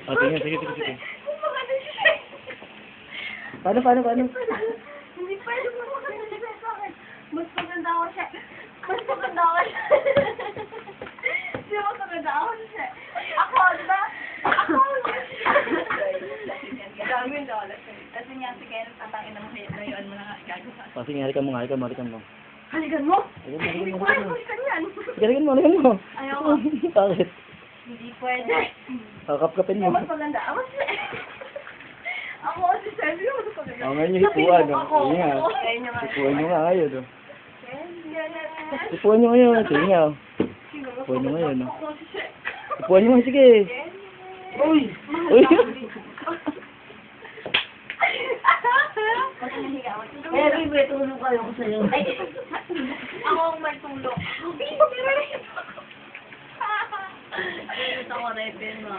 Oh, tingnan, sige. Paano? Hindi pwede mo makasali sa akin. Mas maganda ako siya. Mas maganda ako siya. Hindi mas maganda ako siya. Ako, di ba? Ako. Dami na wala siya. Kasi nga, sige, tatangin na mo kayo. Layuan mo na nga. Gagawa. Oh, sige, halikan mo. Halikan mo? Halikan mo. Hindi ko kaya halikan yan. Halikan mo. Ayoko. Bakit? Hindi pwede. Kakapkapin mo. Mas maganda ako siya. Ako si Selby, mas maganda. Oo, ngayon yung hipuan, no? Ako. Sige nga. Ayun nga. Hipuan nyo nga ngayon, no? Yes. Hipuan nyo ngayon. Sige nga. Hipuan nyo ngayon, no? Hipuan nyo nga, sige. Uy! Pero may tulong kayo ko sa'yo. Ako ang may tulong. Ayun ako repin mo.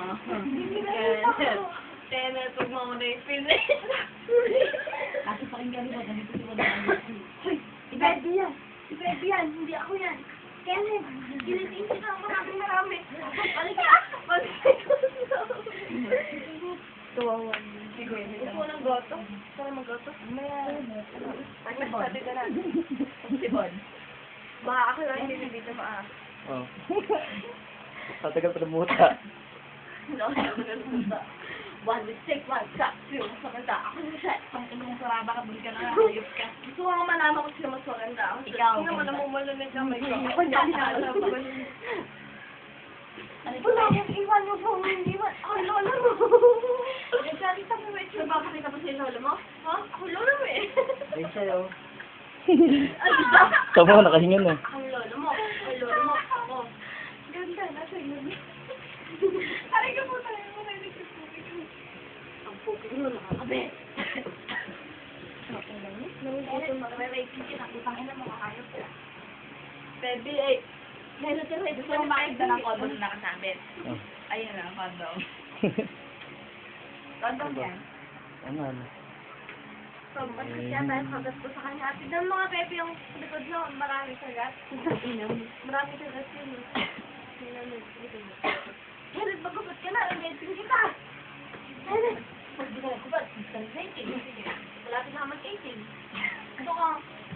Tenet, huwag mo ako repin. Kasi pakinggan mo, ganito si Wadaan. Si Baby yan. Si Baby yan, hindi ako yan. Kenneth, kinitin kita ako marami. Balik ka! Tuwawan. Sige. Gusto ng goto? Gusto ng goto? Sabi ka na. Si Bon. Baka ako lang hindi dito maa. Oh. Tatagal pa ng muta. One mistake, one shot, two. Mas maganda. Ako yung set. Pang ilong saraba ka, buli ka na. Ayos ka. Gusto ko nga malaman kung sino mas maganda. Ikaw. Hindi naman namumalo na kamay ko. Ako hindi ako nakakalaw pa. Wala akong iwan yung phone. Iwan. Ako lola mo. Nagsalita mo eh. Nagpapakita pa sa'yo lola mo? Ha? Ako lola mo eh. Ay, sa'yo. Tama, nakahingan na. Ako lola mo. Ako lola mo. Ako. Ganda. Nasa yun. Aray ka po tayo. Ang puki mo nakakabit. Okay lang yun. Ito mag-re-rating kita. Putangin na makakayot ka. Baby, ay. Meron ka rin. Gusto mo makikita ng condom na nakasabit. Ayun lang, condom. Condom yan. Ano? So, mas kaya dahil sagat ko sa kanya. At tignan mga baby yung likod nyo. Marami sagat. Marami sagat yun. Henry, magubot ka na. Rating kita. Henry, pag di ka nagubot, gusto ng rating. Malapit na mag-18. Ito ka.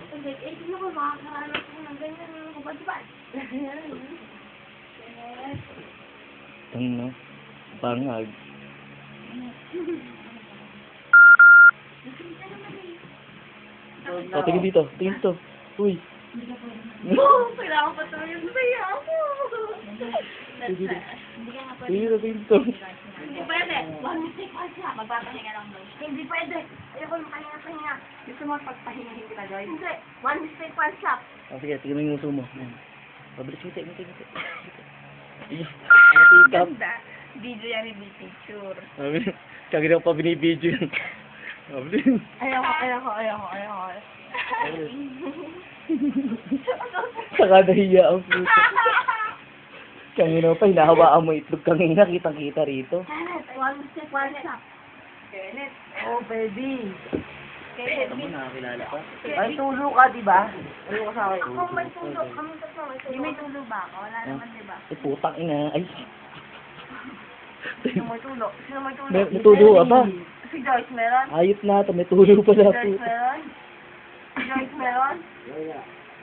Pag 18 ako, makakaranas ko ng ganyan. Kubad-kubad. Ano? Bangag. Oh, tingin dito. Uy. Kailangan pa tayo yung saya ako. Hindi ka nga pwede. Tingin dito. Hindi pwede. One mistake, one shot. Magpapahinga lang daw. Hindi pwede. Ayoko makahinga-pahinga. Gusto mo pagpahingahin kita, Joy? Hindi. One mistake, one shot. Oh, sige, tingnan mo yung uso mo. Pabilis, ngiti. Ganda. Video yan ni picture. Kagin ako pa binibidyo yun. Pabilis. Ayoko. Saka nahiya ang puto. Kangina pa, hinahawaan mo itlog kangina, kitang-kita rito. Kenneth, one mistake, one shot. Kenneth. Oh, baby. Ito mo, nakakilala pa. Ay, tulo ka, di ba? Ano ka sa akin? Ako may tulog. Kami tatlo may tulog. May tulog ba ako? Wala naman, di ba? Ay, putang ina. Ay. Sino may tulog? May tulo ka ba? Si Joyce meron? Ayot na ito, may tulo pala. Joyce meron? Si Joyce meron?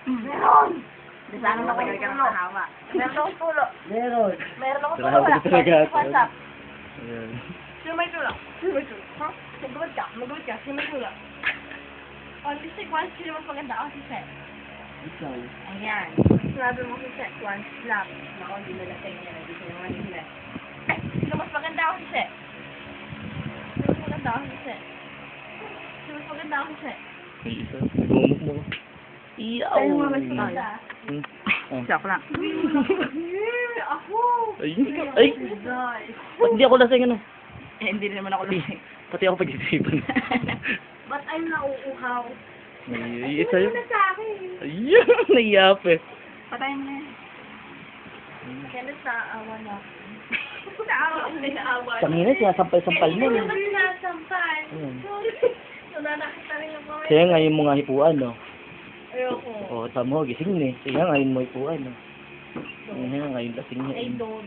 Meron! Di sana matagal ka ng tahawa. Meron akong tulo. Meron. Meron akong tulo. Grabe Wala. ka talaga. What's up? Ayan. Sino may tulog? Ha? Magawad ka. Sino may tulog? On mistake, one sino mas maganda ako si Seth. Ikaw. Ayan. Sinabi mo si Seth, one slap. Naku, hindi na lasing yan. Hindi ko naman nila. Sino mas maganda ako si Seth? Sino mas maganda ako si Seth? Sino mas maganda ako si Seth? Ito, nagmumuk mo. Iyaw. Sa'yo mo mas maganda. Joke lang. Ako! Ay! Ba't hindi ako lasing ano? Eh, hindi naman ako lasing. Pati ako pag-isipan. Ba't ay nauuhaw? Ay, sa'yo. Ano na sa akin? Ayun, naiyap eh. Patayin mo na yan. Kenneth, naawa na ako. Naawa na. Kanina siya, sampal-sampal mo. Hindi naman sinasampal. Ayun. Sorry. Nananakita rin yung mga... Kaya ngayon mo nga hipuan, no? Ayoko. O, tama mo, gising na eh. Kaya ngayon mo hipuan, no? Kaya ngayon lasing niya. I don't.